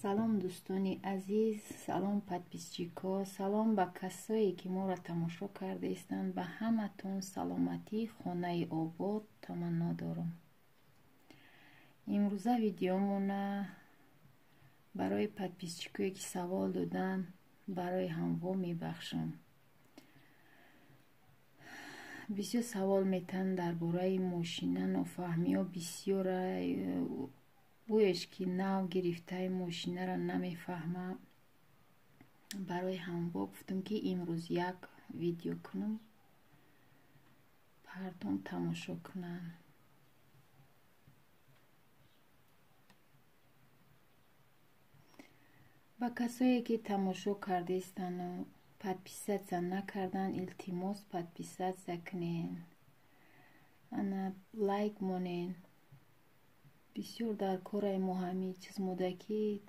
سلام دوستانی عزیز، سلام подписчик‌ها، سلام به کسایی که ما را تماشا کرده ایستند. به همتون سلامتی خانه آباد تمنا دارم. امروزه ویدیومون برای подписчик‌هایی که سوال دادن برای هموا میبخشم. بسیار سوال میتن درباره ماشین نافهمی ها بسیار بویش که نو گرفته ماشینه را نمیفهمه. برای هموا گفتم که امروز یک ویدیو کنم، مردم تماشا کنن. با کسایی که تماشا کرده ایستن و подписаться نکردن التماس подписаться کنین، انا لایک مونین. بسیار در کار ما همین چیز موده که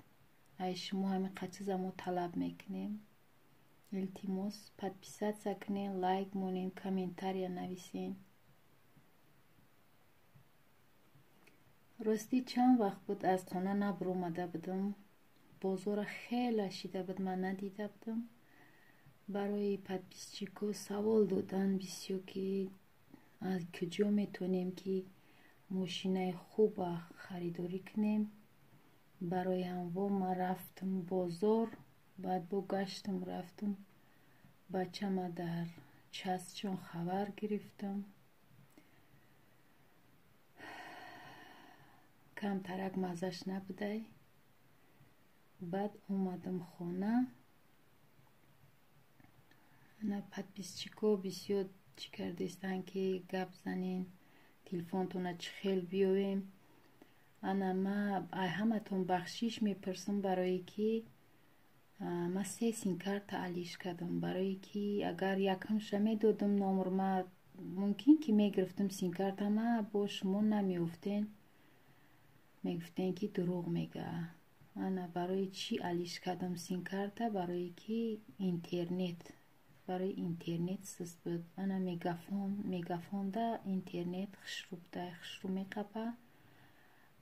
ای شما همین قچیز ما طلب میکنیم. التماس подписаться کنین، لایک مونین، کامنتاریا نویسین. راستی چند وقت بود از خانه نبرومده بودم، بازار خیلی شیده بود، من ندیده بودم. برای подписчик‌ها سوال دادن بسیار که از کجا میتونیم که ماشین خوب خریداری کنیم. برای هموا من رفتم بازار، بعد با گشتم رفتم بچه ما در چسچون خبر گرفتم. کم ترک مزش نبوده. بعد اومدم خانه. نه подписчик‌ها بسیار چی کرده ایستن که گپ زنین، تلفنتون چه خیل بیویم. انا ما همتون بخشش میپرسم برای که ما 3 سیم کارت تعلیش کردم، برای که اگر یکم شمی دادم نامر ما ممکن که میگرفتم سیم کارت ما با شما نمیافتین، میگفتین که دروغ میگه. انا برای چی علیش کردم سیم کارت؟ برای که اینترنت، برای اینترنت سست بود. انا میگافون ده اینترنت خشرو میقپه،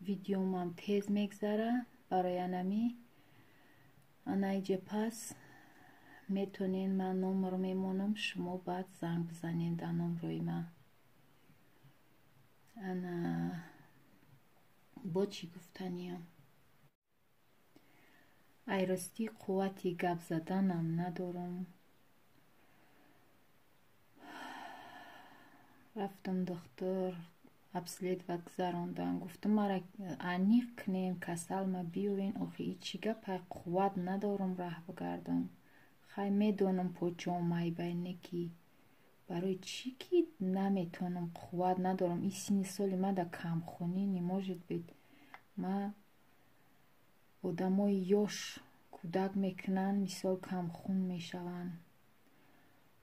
ویدیوم هم تیز میگذره. برای انمی انا ایجا پس میتونین، من نمبر میمونم، شما بعد زنگ بزنین در نمبروی من. انا با چی گفتنیم؟ ای راستی قوتی گپ زدنم ندارم. رفتم دکتر ابسلیت و گذراندن، گفتم مرا انیق کنین کسل ما بیوین. آخه ای چی گپ؟ قوت ندارم راه بگردم. خیلی میدونم پوچام مای بینه کی، برای چی که نمیتونم، قوت ندارم. این سین سالی ما در کم خونی نماجد بید. ما آدمای یاش کودک میکنن مثال کم خون میشون.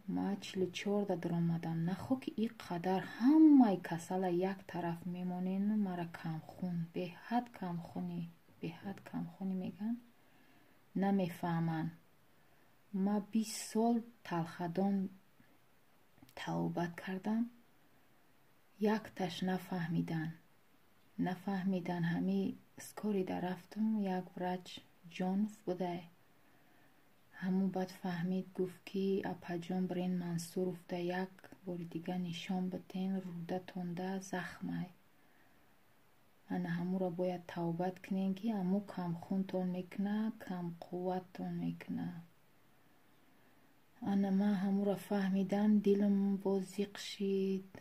ما 44 در آمدم، نخو که این قدر همه کسل یک طرف میمونین. مرا کم خون، به حد کم خونی، به حد کم خونی میگن، نمیفهمن. ما 20 سال تلخدان توبت کردم، یک تش نفهمیدن. همی اسکاری در رفتم، یک برچ جانف بوده، همون بعد فهمید، گفت که اپا جان برین منصور افته، یک بار دیگه نشان بتین، روده تونده زخمه. انا همون را باید توبت کنین که همون کم خونتون میکنه، کم قوتتون میکنه. انا من همون را فهمیدم، دلم بازیق شید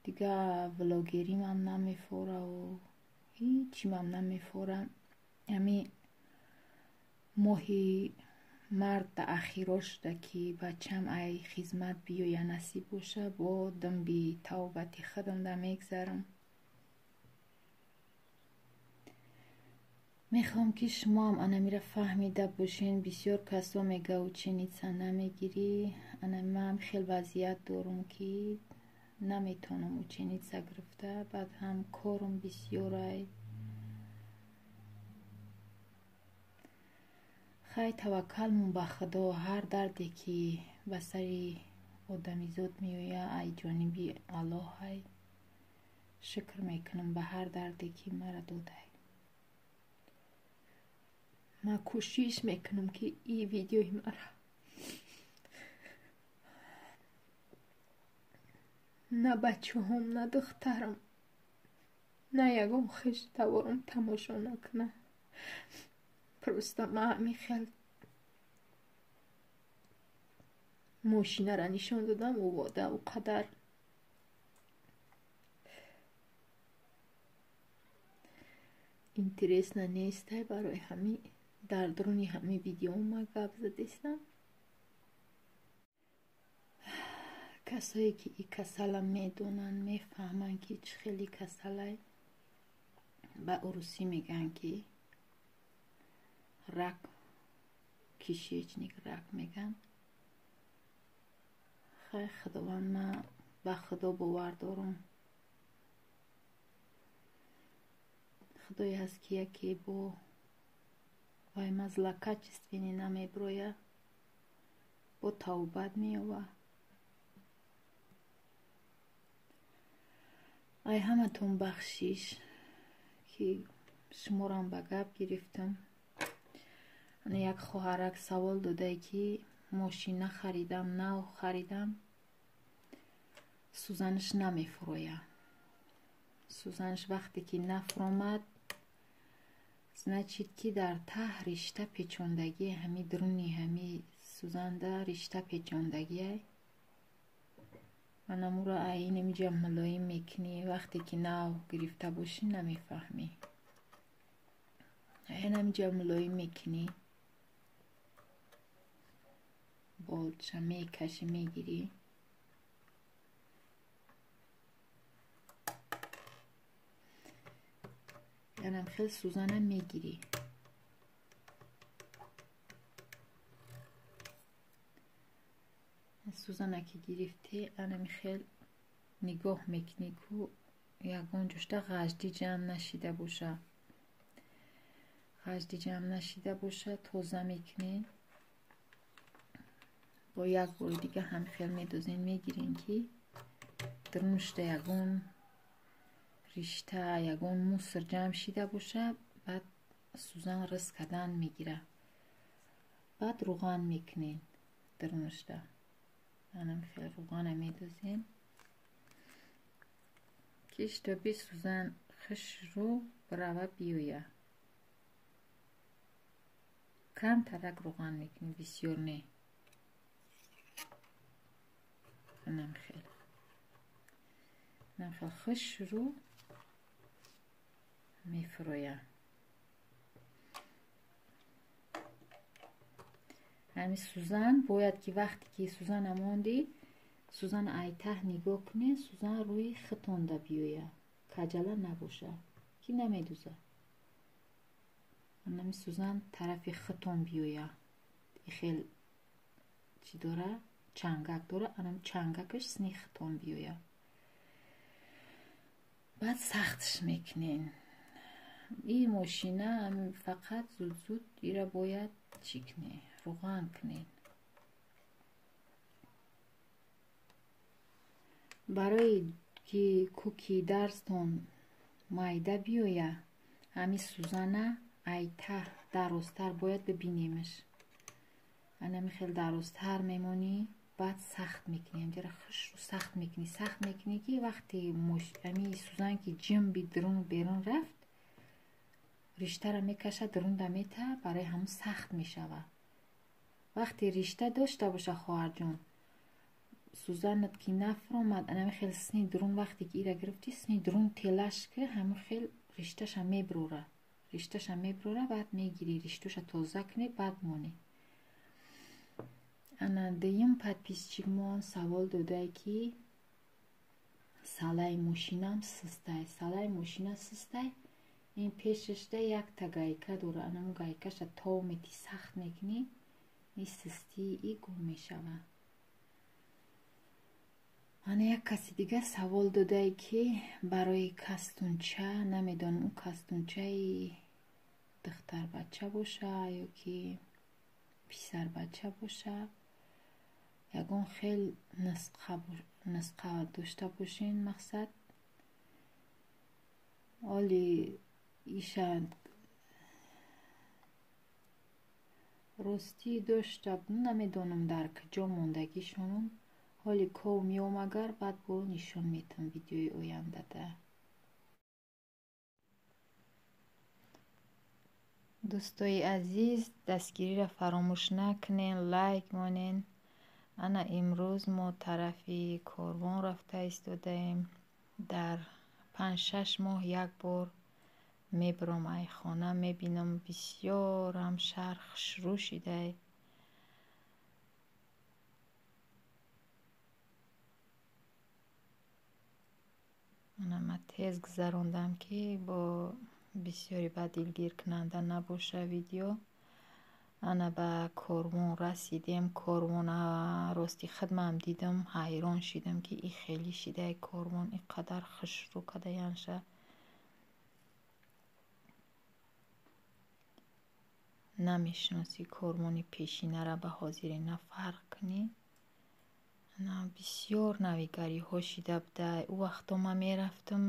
دیگه. ولاگریم هم نمیفوره و هیچی هم نمیفوره. امی ماهی مرد در اخیراش ده که بچم ای خدمت بیو یا نصیب باشه، با دم بی توبتی خودم ده میگذرم. میخوام که شما هم انا میره فهمیده باشین. بسیار کسا میگه و چنید سن نمیگیری. انا من خیلی وضعیت دارم که نمیتونم و چنید سا گرفته. بعد هم کارم بسیاره. خیلی توکلمون به خدا. هر دردی که به سر آدمیزاد میویه ای جانبی الله های. شکر میکنم به هر دردی که مرا داده. من کوشش میکنم که این ویدیوی مرا نه بچه هم نه دخترم نه یکم خشتوارم تماشا نکنه. پرسته من میخواد ماشینه را نشان دادم و واده و قدر اینترس نیسته برای همین در درونی همین ویدیو ما گپ زدستم. کسایی که این کسل میدونن میفهمن که چه خیلی کسله. به عروسی میگن که رک کشیچنیک رک میگن. خیلی خداوند من به خدا باور دارم. خدایی هست که یکی با وای مزلکه چستینی نمیبرویه با توبت میوه. ای همه تون بخشیش که شمارم به گپ گرفتم. یک خواهرک سوال داده که ماشین خریدم نو خریدم سوزنش نمیفرویه. سوزنش وقتی که نفرومد значит که در ته رشته پیچاندگی همی درونی همی سوزنده رشته پیچاندگی من امو را این نمیجا ملایم میکنی. وقتی که نو گرفته باشی نمیفهمی. این نمیجا ملایم میکنی بالچه میکشی میگیری. یعنی خیلی سوزنم میگیری. سوزنه که گرفتی انمی خیلی نگاه میکنی که یکان جوشته غجدی جمع نشیده باشه. غجدی جمع نشیده باشه توزه میکنین. با یک بار دیگه هم خیلی میدوزین میگیرین که درونشته یکان رشته یکان موسر جمع شیده باشه. بعد سوزن رس کردن میگیره. بعد روغن میکنین درونشته. منم خیلی روغن میدوزین کش تا بی سوزن خش رو براوه بیویه. کم ترک روغن میکنین بسیار نه. منم خیلی خش رو میفرویه. همین سوزن باید که وقتی که سوزن اماندی سوزن ایته نگاه کنی سوزن روی خطونده بیویه کجله نباشه که نمیدوزه. همین سوزن طرف خطون بیویه. خیلی چی داره چنگک داره. انم چنگکش سنی خطون بیویه. بعد سختش میکنین. این ماشینه فقط زود زود ایره باید چی کنی روغن کنین. برای که کوکی درستون مایده بیویه همین سوزنه ایته درستر باید ببینیمش. انمی خیلی درستر میمونی. بعد سخت میکنی. جره خش رو سخت میکنی که وقتی همین سوزن که جم بی درون بیرون رفت رشته را میکشه درون دمیته برای همون سخت میشوه. وقتی رشته داشته باشه خواهر جون سوزنت که نفرامد انمی خیلی سنی درون وقتی که ایره گرفتی سنی درون تلش که همون خیلی رشتهش هم میبروره. بعد میگیری رشتهش تازه کنی بعد مونی. انا دیم подписчикмон سوال داده که سالای ماشینم سسته. سالای ماشینم سسته. این پیشش ده یک تا گایکه دوره. انمو گایکش تا میتی سخت میکنی این سستی ای گم میشوه. انا یک کسی دیگه سوال داده که برای کستونچه نمیدونم اون کستونچه دختر بچه باشه یا که پسر بچه باشه یکون خیلی نسخه داشته باشین. مقصد آلی ایشان ростӣ доштаб намедонам дар куҷо мондагишонум ҳоли ков меомагар баъд бо нишон метам видеои ояндада. дӯстои азиз, дастгириро фаромӯш накунен, лайк монен. ана имрӯз мо тарафи корвон рафта истодаем. дар 5-6 моҳ як бор мебарам айхона, мебинам бисёрам шаҳр хушрӯ шидай. ана ма тез гузарондам ки бо бисёри ба дилгиркунанда набоша видео. ана ба корвон расидем. корвона рости хидмам дидам, ҳайрон шидам ки и хеле шидай корвон ин қадар хушрӯ кадаянша. намешиноси корвони пешинара ба ҳозирина фарқ кунӣ. ана бисёр навигариҳо шида будай. ӯ вақто ма мерафтам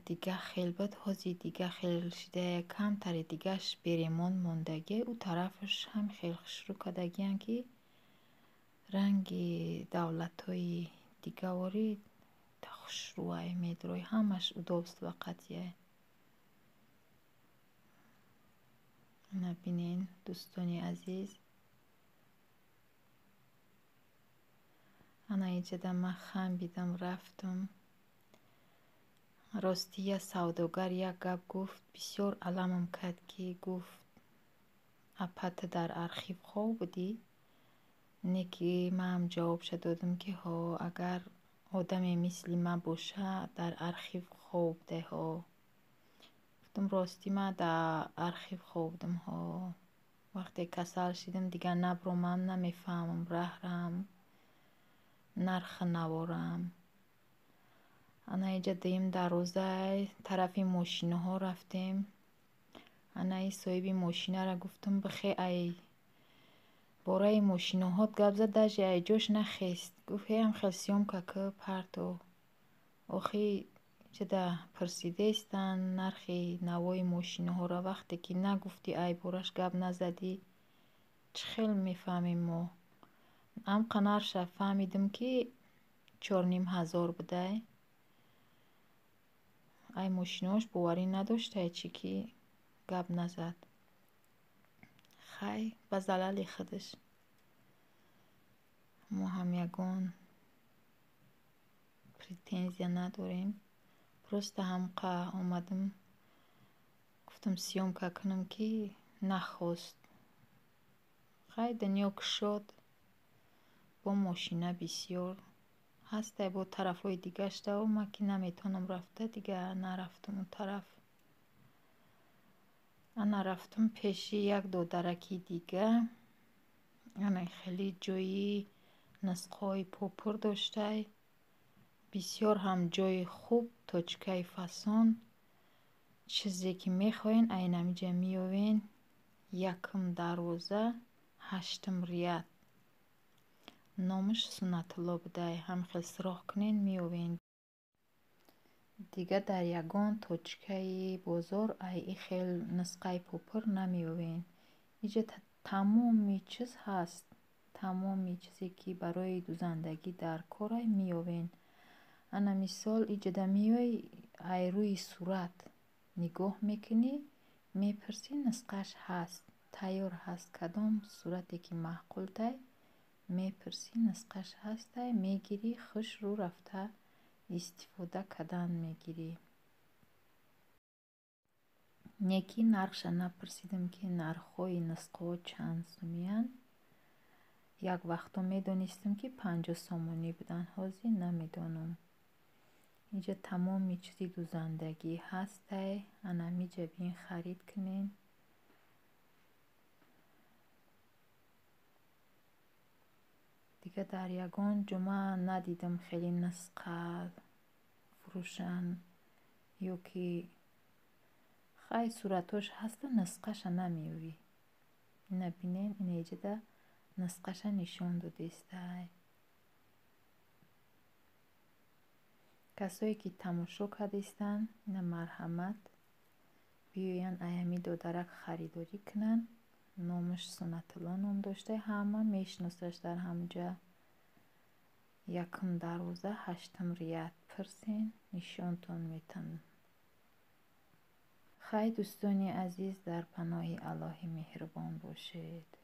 дига хел буд, ҳозир дига хел шидае, камтари дигаш беремон мондаги. ӯ тарафаш ҳам хел хушрӯ кадагиян ки ранги давлатҳои дигаворӣ та хушрӯай медрой, ҳамаш удобства қатияй. набинен дӯстони азиз, ана инҷада ма хамбидам рафтам. рости я савдогар як гап гуфт, бисёр аламам кард ки гуфт апата дар архив хов будӣ? не ки маам ҷавобша додам ки ҳо, агар одаме мисли ма боша дар архив хов будай ҳо. гуфтам рости ма дар архив хов будам ҳо. вақте касал шидам дига набромам, намефаҳмам раҳрам, нархи наворам. ана инҷа дим дарозай тарафи мошинаҳо рафтем. ана и соҳиби мошинара гуфтам бихе ай бораи мошинаҳот гап зад дажи ай ҷош нахест. гуфт ҳеям хел сёмка ки парто. охи инҷада пурсидаистан нархи навои мошинаҳоро, вақте ки нагуфтӣ ай бораш гап назадӣ чӣ хел мефаҳмем мо. амқа нарша фаҳмидам ки 4500 будай. ай мошинаҳош боварӣ надоштай чӣ ки гап назад. хай ба залали худаш. мо ҳам ягон претензия надорем. просто ҳамқа омадам гуфтам сёмка кунам ки нахост. хай дунё кушод. бо мошина бисёр ҳастай бо тарафҳои дигаш даво. ма ки наметонам рафта дига нарафтам он тараф. ана рафтам пеши як додараки дига. ана хеле ҷои нисқҳои попур доштай. бисёр ҳам ҷои хуб, точкаи фасон. чизе ки мехоҳен айнамиҷа меёвен. 1 дарвоза 8 рияд. номаш Суннатулло будай. ҳам хел суроғ кунен меёвен. дига дар ягон точкаи бозор ай и хел нисқаи попур намеёвен. иҷа тамоми чиз ҳаст. тамоми чизе ки барои дузандагӣ дар корай меёвен. ана мисол иҷада меои ай рӯи сурат нигоҳ мекунӣ, мепурсӣ нисқаш ҳаст, тайёр ҳаст, кадом сурате ки маъқултай, мепурсӣ нисқаш ҳастай, мегирӣ, хуш рӯ рафта истифода кардан мегирӣ. не ки нархша напурсидам ки нархҳои нисқаҳо чанд сомиянд. як вақто медонистам ки 50 сомонӣ буданд, ҳозир намедонам. инҷа тамоми чизи дузандагӣ ҳастай. ана миҷа бин харид кунен. дига дар ягон ҷумъа надидам хеле нисқа фурӯшанд ё ки хай суратош ҳаста нисқаша намеёвӣ. ина бинен, ина иҷада нисқаша нишон додестай. касое ки тамошо кардистанд, ина марҳамат биёянд аями додарак харидорӣ кунанд. نامش سنت الله نام داشته. همه میشناسش در همونجا. یکم دروازه، هشتم ریت. پرسین نشانتون میتن. خیلی دوستانی عزیز، در پناه الله مهربان باشید.